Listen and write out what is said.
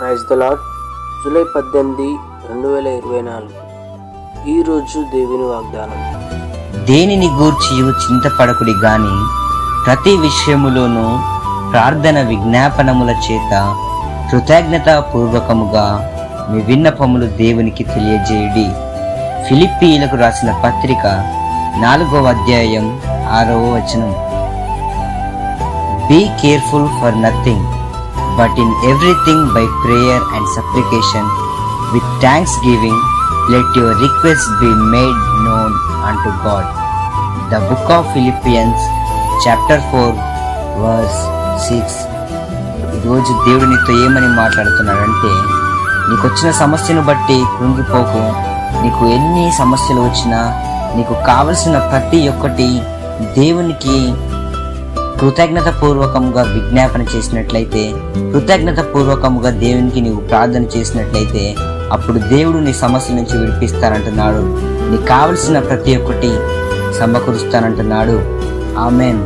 Praise the lord. July 18, 2024. ఈరోజు దేవుని వాగ్దానం. దేనిని గూర్చియు చింతపడకుడి గాని ప్రతి విషయములోనూ ప్రార్థన విజ్ఞాపనముల చేత కృతజ్ఞతాపూర్వకముగా మీ విన్నపములు దేవునికి తెలియజేయుడి. ఫిలిప్పీయులకు రాసిన పత్రిక 4వ అధ్యాయం 6వ వచనం. Be careful for nothing, but in everything by prayer and supplication with thanksgiving let your requests be made known unto God. The book of Philippians chapter 4 verse 6. ఈరోజు దేవుడు నీతో ఏమని మాట్లాడుతున్నాడంటే, నీకు వచ్చిన సమస్యను బట్టి కృంగిపోకు. నీకు ఎన్ని సమస్యలు వచ్చినా నీకు కావలసిన ప్రతి ఒక్కటి దేవునికి కృతజ్ఞత పూర్వకముగా విజ్ఞాపన చేసినట్లయితే, కృతజ్ఞత పూర్వకముగా దేవునికి నీవు ప్రార్థన చేసినట్లయితే, అప్పుడు దేవుడు నీ సమస్య నుంచి విడిపిస్తానంటున్నాడు. నీకు కావలసిన ప్రతి ఒక్కటి సమకూరుస్తానంటున్నాడు. ఆమేన్.